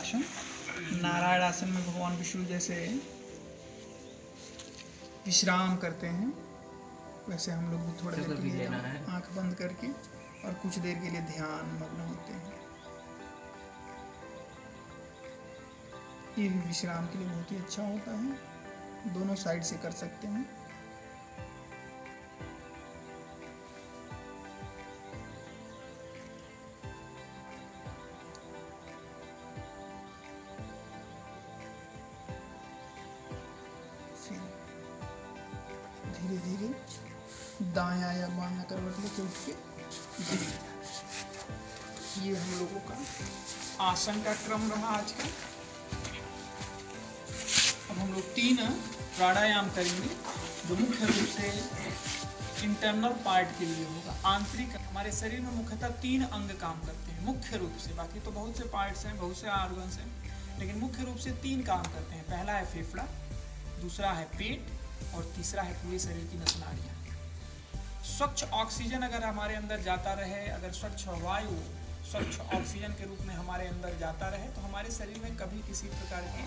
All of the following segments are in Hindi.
आसन। नारायण आसन में भगवान विष्णु जैसे विश्राम करते हैं, वैसे हम लोग भी थोड़ी देर के लिए आंख बंद करके और कुछ देर के लिए ध्यान मग्न होते हैं। ये भी विश्राम के लिए बहुत ही अच्छा होता है, दोनों साइड से कर सकते हैं। धीरे धीरे दायां या बायां करवट लेके उठ के ये हम लोगों का आसन का क्रम रहा आज का। अब हम लोग 3 प्राणायाम करेंगे जो मुख्य रूप से इंटरनल पार्ट के लिए होगा। आंतरिक, हमारे शरीर में मुख्यतः 3 अंग काम करते हैं मुख्य रूप से, बाकी तो बहुत से पार्ट्स हैं, बहुत से ऑर्गन्स हैं, लेकिन मुख्य रूप से 3 काम करते हैं। पहला है फेफड़ा, दूसरा है पेट और तीसरा है पूरे शरीर की नस नाड़ियाँ। स्वच्छ ऑक्सीजन अगर हमारे अंदर जाता रहे, अगर स्वच्छ वायु स्वच्छ ऑक्सीजन के रूप में हमारे अंदर जाता रहे, तो हमारे शरीर में कभी किसी प्रकार की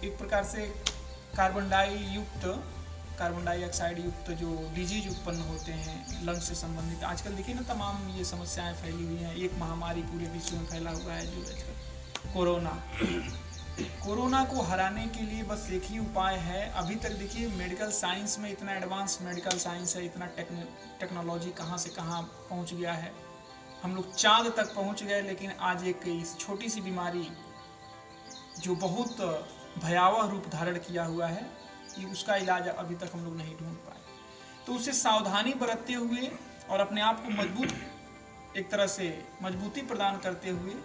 एक प्रकार से कार्बन डाइऑक्साइड युक्त जो डिजीज उत्पन्न होते हैं लंग्स से संबंधित। आजकल देखिए ना, तमाम ये समस्याएं फैली हुई हैं। एक महामारी पूरे विश्व में फैला हुआ है जो आजकल कोरोना को हराने के लिए बस एक ही उपाय है। अभी तक देखिए मेडिकल साइंस में इतना एडवांस मेडिकल साइंस है, इतना टेक्नोलॉजी कहाँ से कहाँ पहुँच गया है। हम लोग चांद तक पहुँच गए, लेकिन आज एक इस छोटी सी बीमारी जो बहुत भयावह रूप धारण किया हुआ है, कि उसका इलाज अभी तक हम लोग नहीं ढूंढ पाए। तो उससे सावधानी बरतते हुए और अपने आप को एक तरह से मजबूती प्रदान करते हुए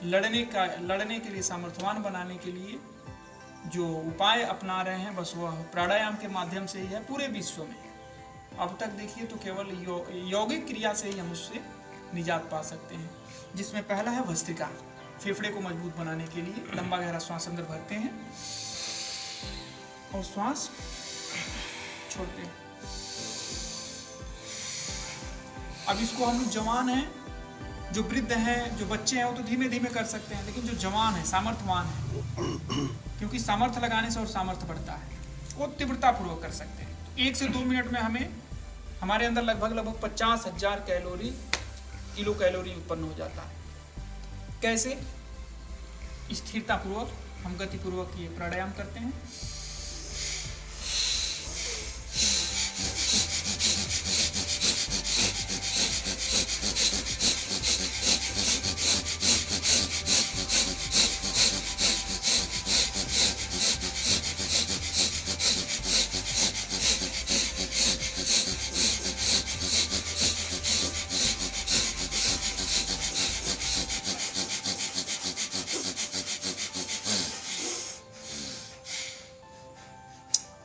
लड़ने के लिए, सामर्थ्यवान बनाने के लिए जो उपाय अपना रहे हैं, बस वह प्राणायाम के माध्यम से ही है। पूरे विश्व में अब तक देखिए तो केवल यौगिक क्रिया से ही हम उससे निजात पा सकते हैं, जिसमें पहला है भस्त्रिका। फेफड़े को मजबूत बनाने के लिए लंबा गहरा श्वास अंदर भरते हैं और श्वास छोड़ते हैं। अब इसको हम लोग जवान हैं, जो वृद्ध हैं, जो बच्चे हैं, वो तो धीमे धीमे कर सकते हैं, लेकिन जो जवान है, सामर्थ्यवान है, क्योंकि सामर्थ्य लगाने से और सामर्थ्य बढ़ता है, वो तीव्रता पूर्वक कर सकते हैं। तो 1 से 2 मिनट में हमारे अंदर लगभग 50,000 किलो कैलोरी उत्पन्न हो जाता है। कैसे? स्थिरता पूर्वक हम गति पूर्वक ये प्राणायाम करते हैं।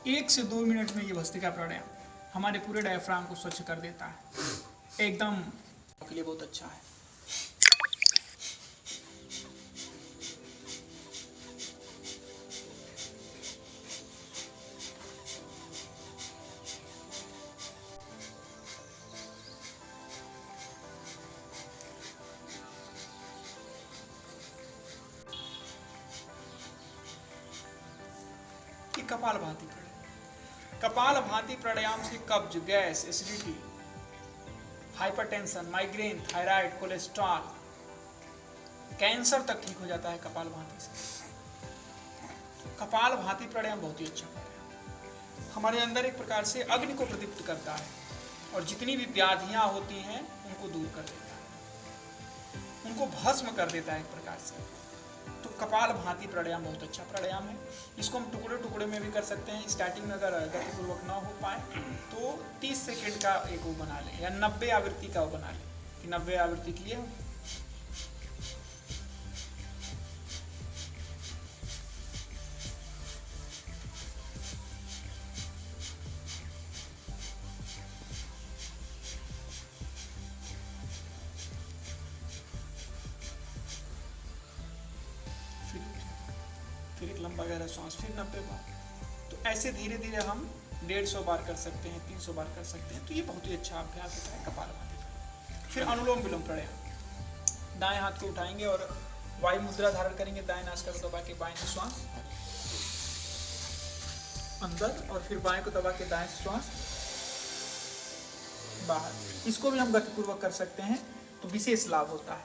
एक से 2 मिनट में ये भस्त्रिका प्राणायाम हमारे पूरे डायफ्राम को स्वच्छ कर देता है, एकदम के लिए बहुत अच्छा है। कपालभाति प्राणायाम। कपालभाति प्राणायाम से कब्ज, gas, acidity, hypertension, migraine, thyroid, cholesterol, cancer तक ठीक हो जाता है कपालभाति से। कपालभाति प्राणायाम बहुत ही अच्छा प्राणायाम हमारे अंदर एक प्रकार से अग्नि को प्रदीप्त करता है और जितनी भी व्याधियां होती हैं उनको दूर कर देता है, उनको भस्म कर देता है एक प्रकार से। तो कपालभाति प्राणायाम बहुत अच्छा प्राणायाम है। इसको हम टुकड़े टुकड़े में भी कर सकते हैं। स्टार्टिंग में अगर गतिपूर्वक ना हो पाए तो 30 सेकेंड का एक वो बना लें, या 90 आवृत्ति का वो बना लें कि 90 आवृत्ति किए। फिर एक लंबा गहरा श्वास, फिर 90 बार। तो ऐसे धीरे धीरे हम 150 बार कर सकते हैं, 300 बार कर सकते हैं। तो ये बहुत ही अच्छा अभ्यास होता है कपालभाति का। फिर अनुलोम विलोम प्राणायाम। दाएं हाथ को उठाएंगे और वायु मुद्रा धारण करेंगे। दाएं नासिका को दबा के बाएं से श्वास अंदर और फिर बाएं को दबा के दाएं से श्वास बाहर। इसको भी हम गतिपूर्वक कर सकते हैं तो विशेष लाभ होता है।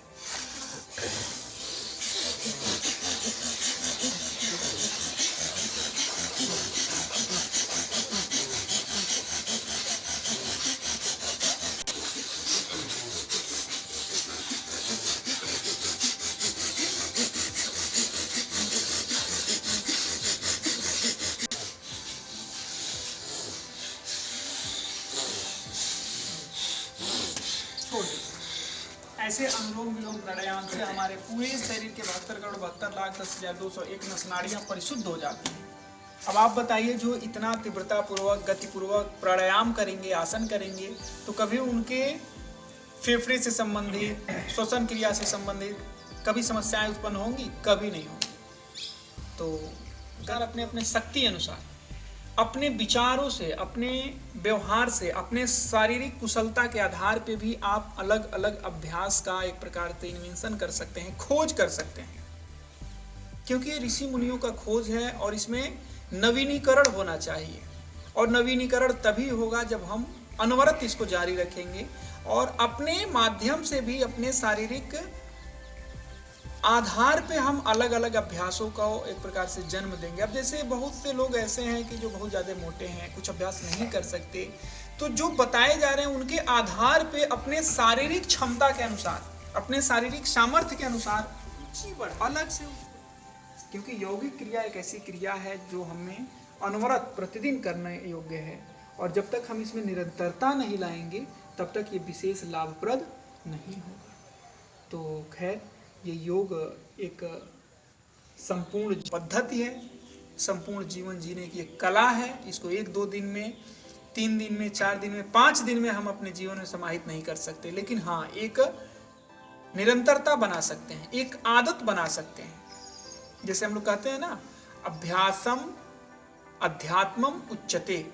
ऐसे अनुलोम विलोम प्राणायाम से हमारे पूरे शरीर के 72,72,10,201 नस नाड़ियां परिशुद्ध हो जाती हैं। अब आप बताइए, जो इतना तीव्रता पूर्वक गतिपूर्वक प्राणायाम करेंगे, आसन करेंगे, तो कभी उनके फेफड़े से संबंधित, श्वसन क्रिया से संबंधित कभी समस्याएं उत्पन्न होंगी? कभी नहीं होंगी। तो अगर अपने अपने शक्ति अनुसार, अपने विचारों से, अपने व्यवहार से, अपने शारीरिक कुशलता के आधार पे भी आप अलग अलग अभ्यास का एक प्रकार से इन्वेंशन कर सकते हैं, खोज कर सकते हैं। क्योंकि ऋषि मुनियों का खोज है और इसमें नवीनीकरण होना चाहिए। और नवीनीकरण तभी होगा जब हम अनवरत इसको जारी रखेंगे और अपने माध्यम से भी अपने शारीरिक आधार पे हम अलग अलग अभ्यासों का एक प्रकार से जन्म देंगे। अब जैसे बहुत से लोग ऐसे हैं कि जो बहुत ज़्यादा मोटे हैं, कुछ अभ्यास नहीं कर सकते, तो जो बताए जा रहे हैं उनके आधार पे अपने शारीरिक क्षमता के अनुसार, अपने शारीरिक सामर्थ्य के अनुसार जीवन अलग से, क्योंकि यौगिक क्रिया एक ऐसी क्रिया है जो हमें अनवरत प्रतिदिन करने योग्य है। और जब तक हम इसमें निरंतरता नहीं लाएंगे तब तक ये विशेष लाभप्रद नहीं होगा। तो खैर, ये योग एक संपूर्ण पद्धति है, संपूर्ण जीवन जीने की एक कला है। इसको 1-2 दिन में, 3 दिन में, 4 दिन में, 5 दिन में हम अपने जीवन में समाहित नहीं कर सकते, लेकिन हाँ, एक निरंतरता बना सकते हैं, एक आदत बना सकते हैं। जैसे हम लोग कहते हैं ना, अभ्यासम अध्यात्मम उच्चते।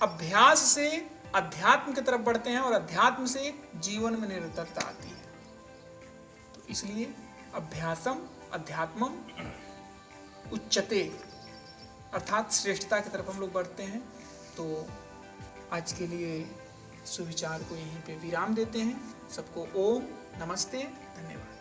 अभ्यास से अध्यात्म की तरफ बढ़ते हैं और अध्यात्म से जीवन में निरंतरता आती है। इसलिए अभ्यासम अध्यात्मम उच्चते, अर्थात श्रेष्ठता की तरफ हम लोग बढ़ते हैं। तो आज के लिए सुविचार को यहीं पे विराम देते हैं। सबको ओम नमस्ते, धन्यवाद।